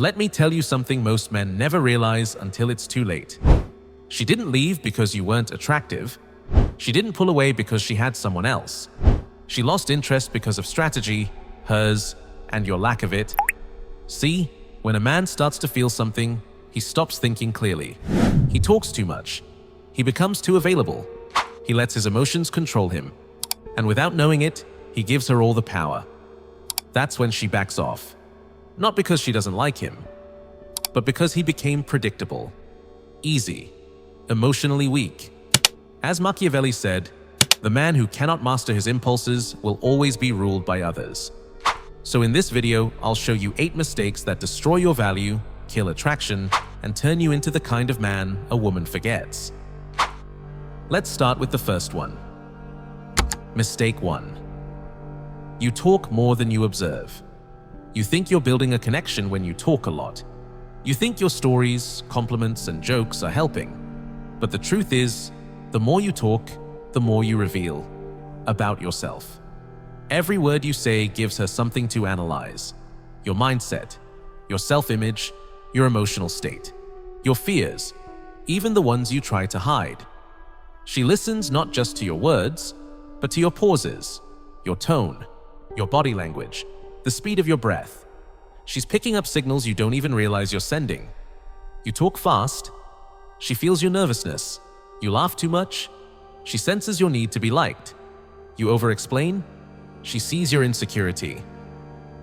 let me tell you something most men never realize until it's too late. She didn't leave because you weren't attractive. She didn't pull away because she had someone else. She lost interest because of strategy, hers, and your lack of it. See, when a man starts to feel something, he stops thinking clearly. He talks too much. He becomes too available. He lets his emotions control him. And without knowing it, he gives her all the power. That's when she backs off. Not because she doesn't like him, but because he became predictable, easy, emotionally weak. As Machiavelli said, the man who cannot master his impulses will always be ruled by others. So in this video, I'll show you 8 mistakes that destroy your value, kill attraction, and turn you into the kind of man a woman forgets. Let's start with the first one. Mistake 1. You talk more than you observe. You think you're building a connection when you talk a lot. You think your stories, compliments, and jokes are helping. But the truth is, the more you talk, the more you reveal about yourself. Every word you say gives her something to analyze. Your mindset, your self-image, your emotional state, your fears, even the ones you try to hide. She listens not just to your words, but to your pauses, your tone, your body language, the speed of your breath. She's picking up signals you don't even realize you're sending. You talk fast. She feels your nervousness. You laugh too much. She senses your need to be liked. You over-explain. She sees your insecurity.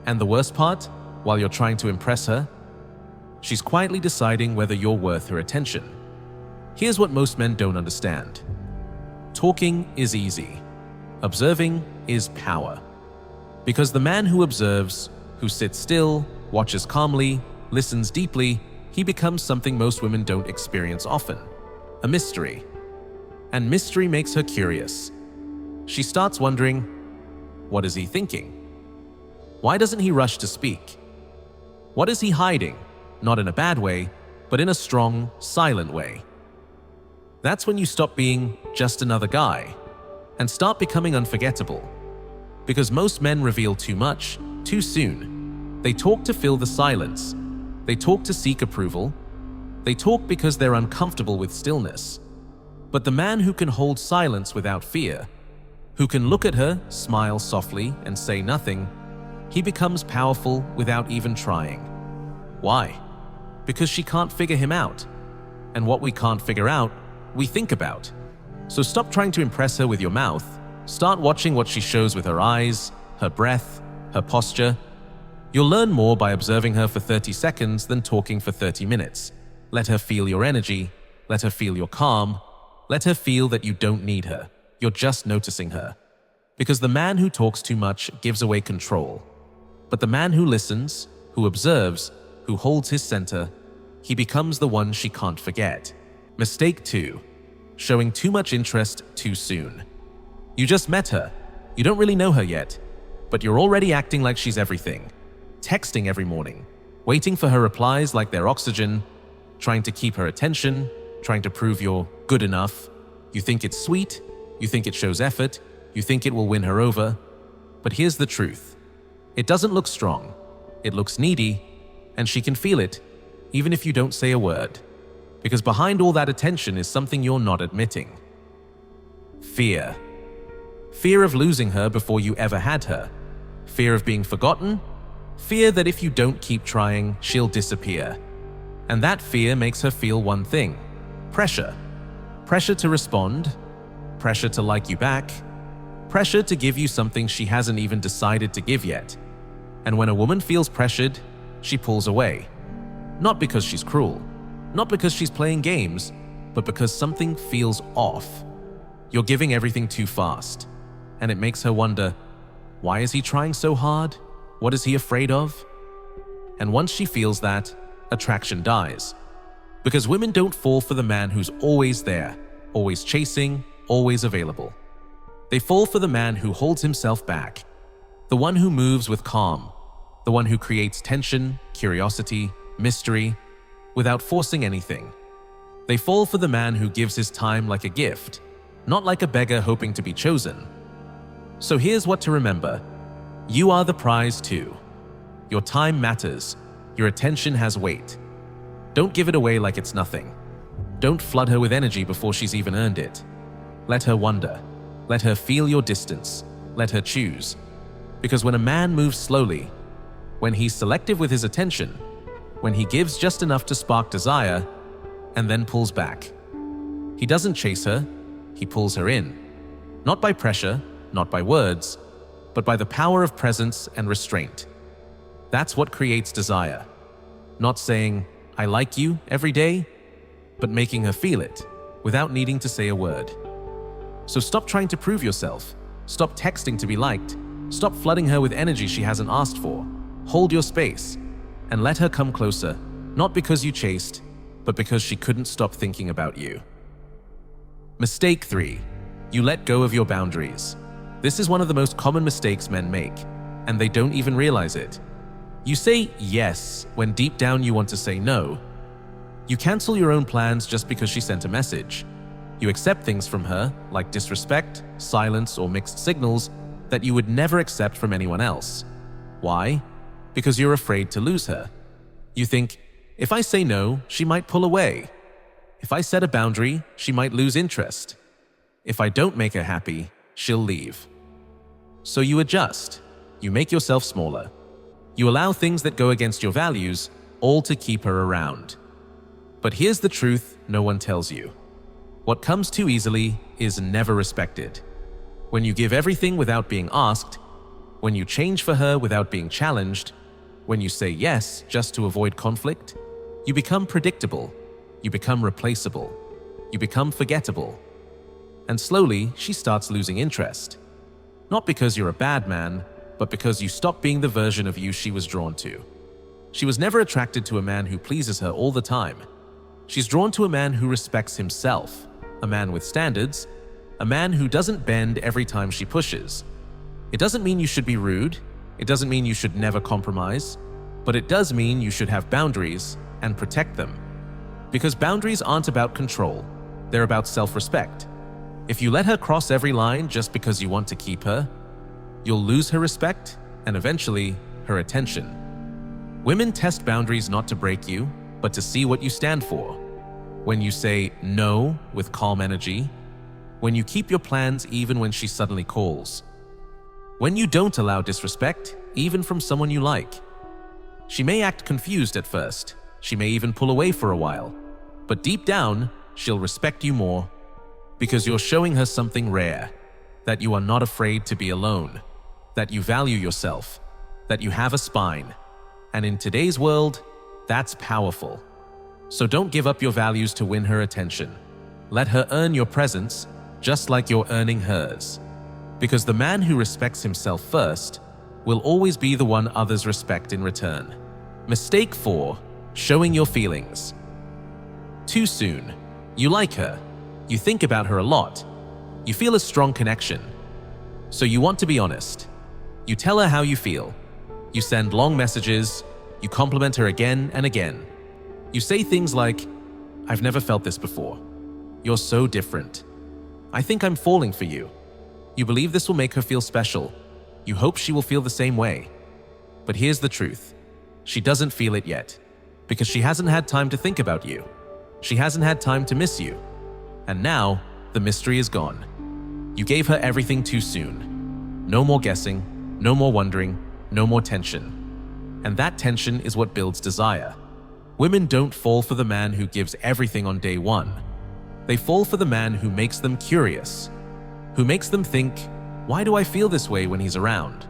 And the worst part, while you're trying to impress her, she's quietly deciding whether you're worth her attention. Here's what most men don't understand. Talking is easy. Observing is power. Because the man who observes, who sits still, watches calmly, listens deeply, he becomes something most women don't experience often. A mystery. And mystery makes her curious. She starts wondering, what is he thinking? Why doesn't he rush to speak? What is he hiding? Not in a bad way, but in a strong, silent way. That's when you stop being just another guy and start becoming unforgettable. Because most men reveal too much, too soon. They talk to fill the silence. They talk to seek approval. They talk because they're uncomfortable with stillness. But the man who can hold silence without fear, who can look at her, smile softly, and say nothing, he becomes powerful without even trying. Why? Because she can't figure him out. And what we can't figure out, we think about. So stop trying to impress her with your mouth. Start watching what she shows with her eyes, her breath, her posture. You'll learn more by observing her for 30 seconds than talking for 30 minutes. Let her feel your energy. Let her feel your calm. Let her feel that you don't need her. You're just noticing her. Because the man who talks too much gives away control. But the man who listens, who observes, who holds his center, he becomes the one she can't forget. Mistake 2. Showing too much interest too soon. You just met her. You don't really know her yet, but you're already acting like she's everything. Texting every morning, waiting for her replies like they're oxygen, trying to keep her attention, trying to prove you're good enough. You think it's sweet, you think it shows effort, you think it will win her over. But here's the truth. It doesn't look strong. It looks needy, and she can feel it, even if you don't say a word. Because behind all that attention is something you're not admitting. Fear. Fear of losing her before you ever had her. Fear of being forgotten. Fear that if you don't keep trying, she'll disappear. And that fear makes her feel one thing: pressure. Pressure to respond. Pressure to like you back. Pressure to give you something she hasn't even decided to give yet. And when a woman feels pressured, she pulls away. Not because she's cruel. Not because she's playing games, but because something feels off. You're giving everything too fast. And it makes her wonder, why is he trying so hard? What is he afraid of? And once she feels that, attraction dies. Because women don't fall for the man who's always there, always chasing, always available. They fall for the man who holds himself back, the one who moves with calm, the one who creates tension, curiosity, mystery, without forcing anything. They fall for the man who gives his time like a gift, not like a beggar hoping to be chosen. So here's what to remember. You are the prize too. Your time matters. Your attention has weight. Don't give it away like it's nothing. Don't flood her with energy before she's even earned it. Let her wonder. Let her feel your distance. Let her choose. Because when a man moves slowly, when he's selective with his attention, when he gives just enough to spark desire and then pulls back, he doesn't chase her, he pulls her in. Not by pressure, not by words, but by the power of presence and restraint. That's what creates desire. Not saying, "I like you" every day, but making her feel it without needing to say a word. So stop trying to prove yourself. Stop texting to be liked. Stop flooding her with energy she hasn't asked for. Hold your space and let her come closer, not because you chased, but because she couldn't stop thinking about you. Mistake 3. You let go of your boundaries. This is one of the most common mistakes men make, and they don't even realize it. You say yes when deep down you want to say no. You cancel your own plans just because she sent a message. You accept things from her, like disrespect, silence, or mixed signals, that you would never accept from anyone else. Why? Because you're afraid to lose her. You think, if I say no, she might pull away. If I set a boundary, she might lose interest. If I don't make her happy, she'll leave. So you adjust. You make yourself smaller. You allow things that go against your values, all to keep her around. But here's the truth no one tells you. What comes too easily is never respected. When you give everything without being asked, when you change for her without being challenged, when you say yes just to avoid conflict, you become predictable, you become replaceable, you become forgettable. And slowly, she starts losing interest. Not because you're a bad man, but because you stop being the version of you she was drawn to. She was never attracted to a man who pleases her all the time. She's drawn to a man who respects himself, a man with standards, a man who doesn't bend every time she pushes. It doesn't mean you should be rude, it doesn't mean you should never compromise, but it does mean you should have boundaries and protect them. Because boundaries aren't about control, they're about self-respect. If you let her cross every line just because you want to keep her, you'll lose her respect and eventually her attention. Women test boundaries not to break you, but to see what you stand for. When you say no with calm energy, when you keep your plans even when she suddenly calls, when you don't allow disrespect, even from someone you like. She may act confused at first, she may even pull away for a while, but deep down, she'll respect you more because you're showing her something rare, that you are not afraid to be alone, that you value yourself, that you have a spine. And in today's world, that's powerful. So don't give up your values to win her attention. Let her earn your presence just like you're earning hers. Because the man who respects himself first will always be the one others respect in return. Mistake 4. Showing your feelings. Too soon. You like her. You think about her a lot. You feel a strong connection. So you want to be honest. You tell her how you feel. You send long messages. You compliment her again and again. You say things like, "I've never felt this before. You're so different. I think I'm falling for you." You believe this will make her feel special. You hope she will feel the same way. But here's the truth. She doesn't feel it yet, because she hasn't had time to think about you. She hasn't had time to miss you. And now, the mystery is gone. You gave her everything too soon. No more guessing, no more wondering, no more tension. And that tension is what builds desire. Women don't fall for the man who gives everything on day one. They fall for the man who makes them curious, who makes them think, why do I feel this way when he's around?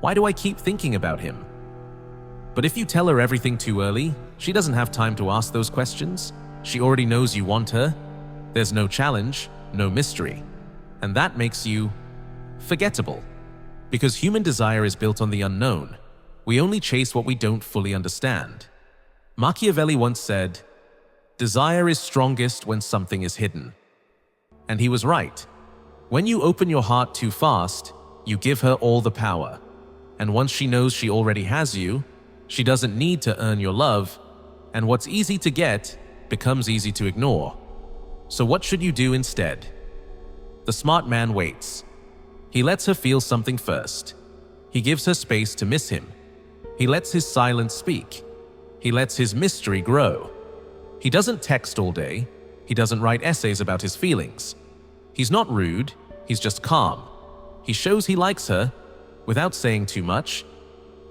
Why do I keep thinking about him? But if you tell her everything too early, she doesn't have time to ask those questions. She already knows you want her. There's no challenge, no mystery. And that makes you forgettable. Because human desire is built on the unknown. We only chase what we don't fully understand. Machiavelli once said, "Desire is strongest when something is hidden." And he was right. When you open your heart too fast, you give her all the power. And once she knows she already has you, she doesn't need to earn your love, and what's easy to get becomes easy to ignore. So what should you do instead? The smart man waits. He lets her feel something first. He gives her space to miss him. He lets his silence speak. He lets his mystery grow. He doesn't text all day. He doesn't write essays about his feelings. He's not rude, he's just calm. He shows he likes her without saying too much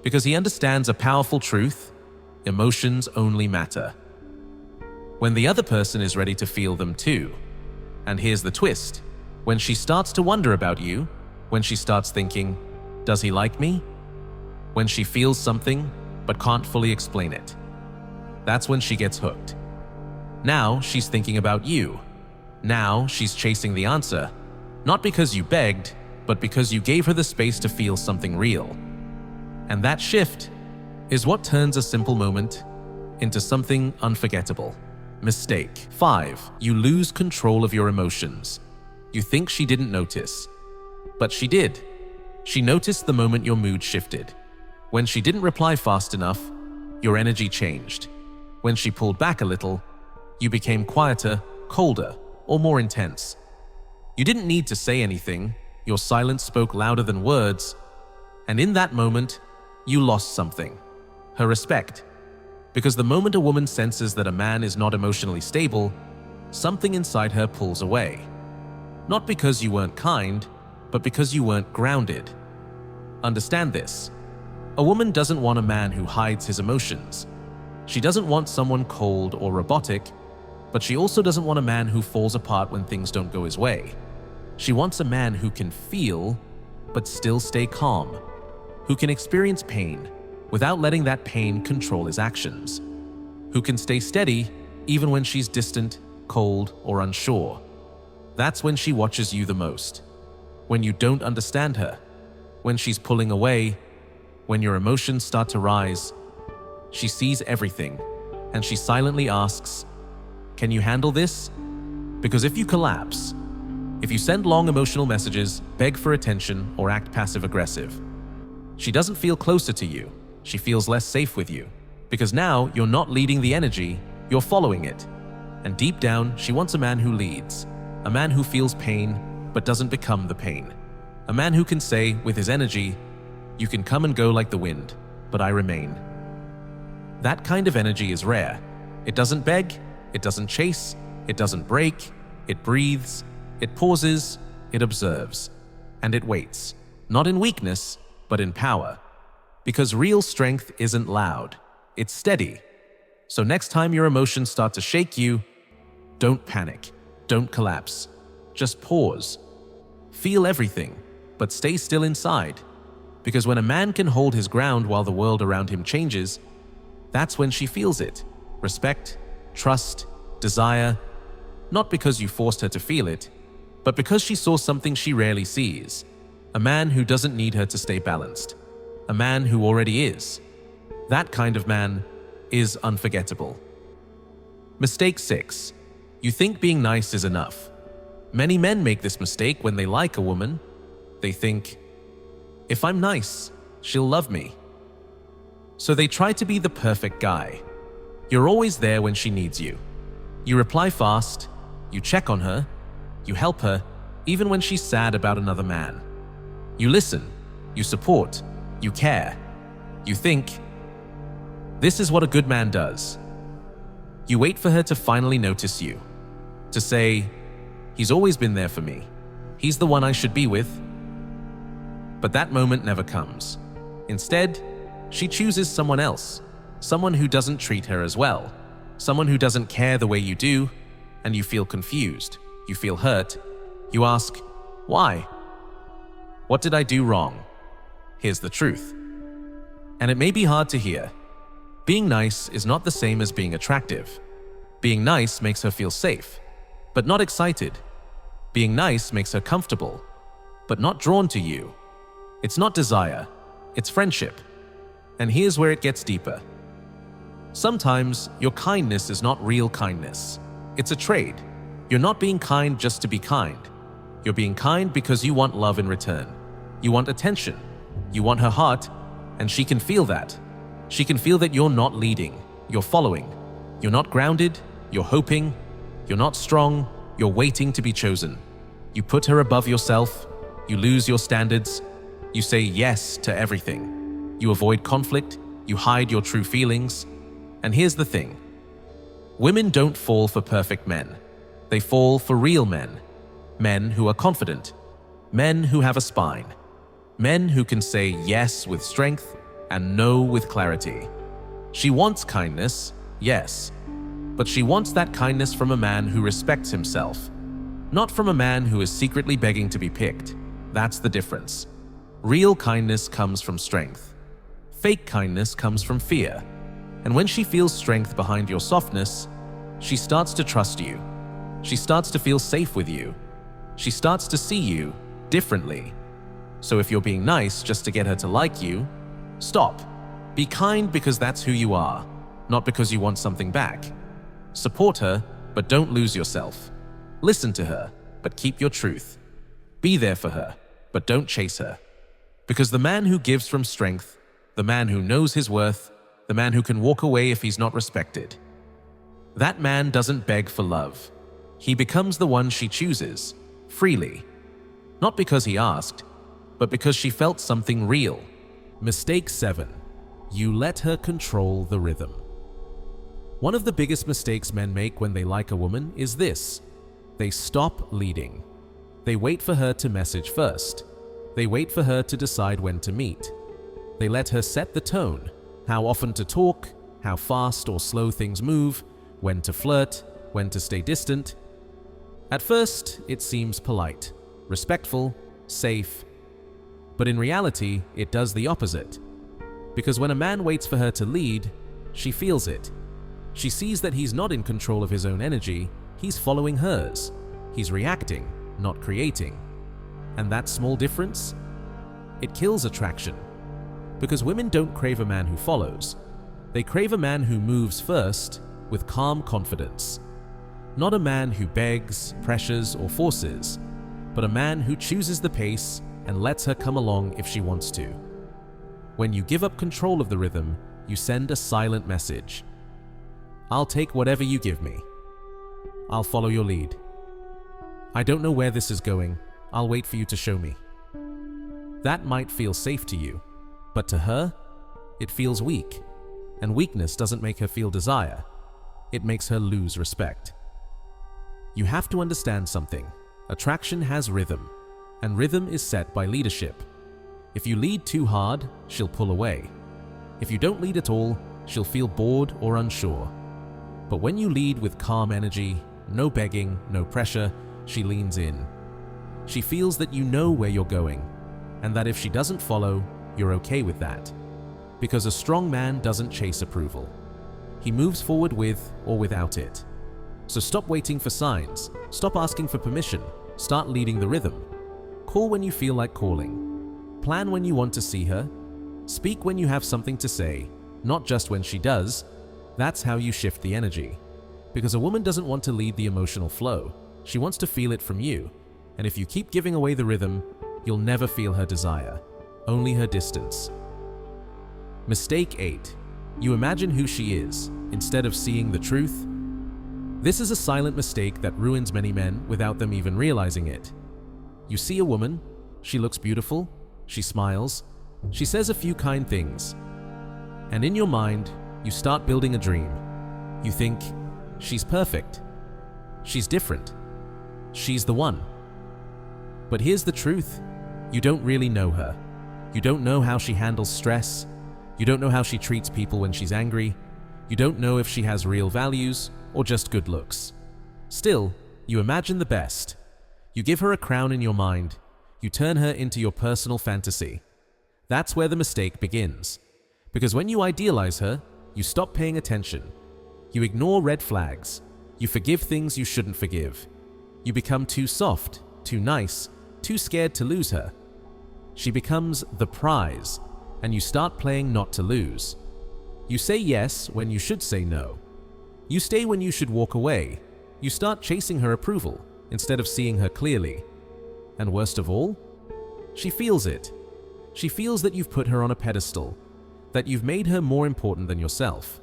because he understands a powerful truth: emotions only matter when the other person is ready to feel them too. And here's the twist: when she starts to wonder about you, when she starts thinking, does he like me? When she feels something but can't fully explain it, that's when she gets hooked. Now she's thinking about you. Now she's chasing the answer, not because you begged, but because you gave her the space to feel something real. And that shift is what turns a simple moment into something unforgettable. Mistake 5. You lose control of your emotions. You think she didn't notice, but she did. She noticed the moment your mood shifted. When she didn't reply fast enough, your energy changed. When she pulled back a little, you became quieter, colder, or more intense. You didn't need to say anything. Your silence spoke louder than words. And in that moment, you lost something: her respect. Because the moment a woman senses that a man is not emotionally stable, something inside her pulls away. Not because you weren't kind, but because you weren't grounded. Understand this: a woman doesn't want a man who hides his emotions. She doesn't want someone cold or robotic, but she also doesn't want a man who falls apart when things don't go his way. She wants a man who can feel, but still stay calm, who can experience pain without letting that pain control his actions, who can stay steady even when she's distant, cold, or unsure. That's when she watches you the most. When you don't understand her, when she's pulling away, when your emotions start to rise, she sees everything, and she silently asks, "Can you handle this?" Because if you collapse, if you send long emotional messages, beg for attention, or act passive-aggressive, she doesn't feel closer to you. She feels less safe with you. Because now you're not leading the energy, you're following it. And deep down, she wants a man who leads. A man who feels pain, but doesn't become the pain. A man who can say, with his energy, "You can come and go like the wind, but I remain." That kind of energy is rare. It doesn't beg, it doesn't chase, it doesn't break, it breathes, it pauses, it observes, and it waits. Not in weakness, but in power. Because real strength isn't loud, it's steady. So next time your emotions start to shake you, don't panic, don't collapse. Just pause. Feel everything, but stay still inside. Because when a man can hold his ground while the world around him changes, that's when she feels it. Respect, trust, desire. Not because you forced her to feel it, but because she saw something she rarely sees. A man who doesn't need her to stay balanced. A man who already is. That kind of man is unforgettable. Mistake 6. You think being nice is enough. Many men make this mistake when they like a woman. They think, if I'm nice, she'll love me. So they try to be the perfect guy. You're always there when she needs you. You reply fast, you check on her, you help her, even when she's sad about another man. You listen, you support, you care. You think, this is what a good man does. You wait for her to finally notice you, to say, he's always been there for me. He's the one I should be with. But that moment never comes. Instead, she chooses someone else, someone who doesn't treat her as well, someone who doesn't care the way you do, and you feel confused, you feel hurt. You ask, why? What did I do wrong? Here's the truth. And it may be hard to hear. Being nice is not the same as being attractive. Being nice makes her feel safe, but not excited. Being nice makes her comfortable, but not drawn to you. It's not desire, it's friendship. And here's where it gets deeper. Sometimes your kindness is not real kindness. It's a trade. You're not being kind just to be kind. You're being kind because you want love in return. You want attention. You want her heart, and she can feel that. She can feel that you're not leading, you're following. You're not grounded, you're hoping. You're not strong, you're waiting to be chosen. You put her above yourself. You lose your standards. You say yes to everything. You avoid conflict. You hide your true feelings. And here's the thing. Women don't fall for perfect men. They fall for real men. Men who are confident. Men who have a spine. Men who can say yes with strength and no with clarity. She wants kindness, yes, but she wants that kindness from a man who respects himself, not from a man who is secretly begging to be picked. That's the difference. Real kindness comes from strength. Fake kindness comes from fear. And when she feels strength behind your softness, she starts to trust you. She starts to feel safe with you. She starts to see you differently. So if you're being nice just to get her to like you, stop. Be kind because that's who you are, not because you want something back. Support her, but don't lose yourself. Listen to her, but keep your truth. Be there for her, but don't chase her. Because the man who gives from strength, the man who knows his worth, the man who can walk away if he's not respected, that man doesn't beg for love. He becomes the one she chooses, freely. Not because he asked, but because she felt something real. Mistake 7. You let her control the rhythm. One of the biggest mistakes men make when they like a woman is this. They stop leading. They wait for her to message first. They wait for her to decide when to meet. They let her set the tone, how often to talk, how fast or slow things move, when to flirt, when to stay distant. At first, it seems polite, respectful, safe. But in reality, it does the opposite. Because when a man waits for her to lead, she feels it. She sees that he's not in control of his own energy, he's following hers. He's reacting, not creating. And that small difference? It kills attraction. Because women don't crave a man who follows. They crave a man who moves first with calm confidence. Not a man who begs, pressures, or forces, but a man who chooses the pace and lets her come along if she wants to. When you give up control of the rhythm, you send a silent message. I'll take whatever you give me. I'll follow your lead. I don't know where this is going. I'll wait for you to show me. That might feel safe to you, but to her, it feels weak. And weakness doesn't make her feel desire. It makes her lose respect. You have to understand something. Attraction has rhythm, and rhythm is set by leadership. If you lead too hard, she'll pull away. If you don't lead at all, she'll feel bored or unsure. But when you lead with calm energy, no begging, no pressure, she leans in. She feels that you know where you're going, and that if she doesn't follow, you're okay with that. Because a strong man doesn't chase approval. He moves forward with or without it. So stop waiting for signs, stop asking for permission, start leading the rhythm. Call when you feel like calling. Plan when you want to see her. Speak when you have something to say, not just when she does. That's how you shift the energy. Because a woman doesn't want to lead the emotional flow. She wants to feel it from you. And if you keep giving away the rhythm, you'll never feel her desire, only her distance. Mistake 8. You imagine who she is, instead of seeing the truth. This is a silent mistake that ruins many men without them even realizing it. You see a woman, she looks beautiful, she smiles, she says a few kind things. And in your mind, you start building a dream. You think, she's perfect. She's different. She's the one. But here's the truth. You don't really know her. You don't know how she handles stress. You don't know how she treats people when she's angry. You don't know if she has real values or just good looks. Still, you imagine the best. You give her a crown in your mind. You turn her into your personal fantasy. That's where the mistake begins. Because when you idealize her, you stop paying attention. You ignore red flags. You forgive things you shouldn't forgive. You become too soft, too nice, too scared to lose her. She becomes the prize, and you start playing not to lose. You say yes when you should say no. You stay when you should walk away. You start chasing her approval instead of seeing her clearly. And worst of all, she feels it. She feels that you've put her on a pedestal, that you've made her more important than yourself.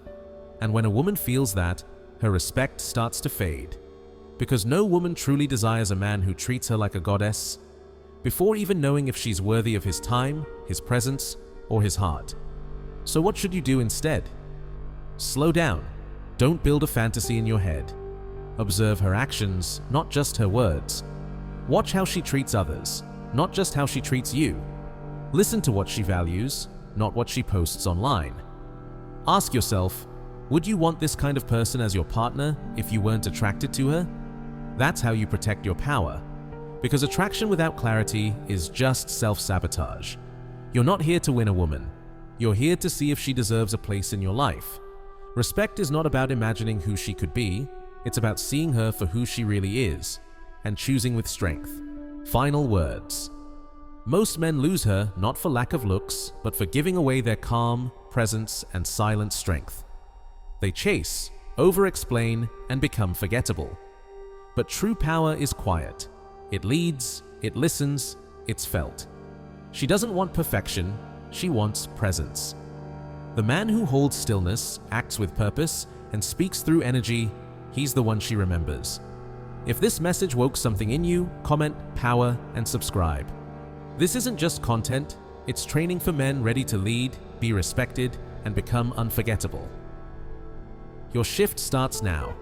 And when a woman feels that, her respect starts to fade. Because no woman truly desires a man who treats her like a goddess, before even knowing if she's worthy of his time, his presence, or his heart. So what should you do instead? Slow down. Don't build a fantasy in your head. Observe her actions, not just her words. Watch how she treats others, not just how she treats you. Listen to what she values, not what she posts online. Ask yourself, would you want this kind of person as your partner if you weren't attracted to her? That's how you protect your power. Because attraction without clarity is just self-sabotage. You're not here to win a woman. You're here to see if she deserves a place in your life. Respect is not about imagining who she could be. It's about seeing her for who she really is and choosing with strength. Final words. Most men lose her not for lack of looks, but for giving away their calm, presence, and silent strength. They chase, over-explain, and become forgettable. But true power is quiet. It leads, it listens, it's felt. She doesn't want perfection, she wants presence. The man who holds stillness, acts with purpose, and speaks through energy, he's the one she remembers. If this message woke something in you, comment, power, and subscribe. This isn't just content, it's training for men ready to lead, be respected, and become unforgettable. Your shift starts now.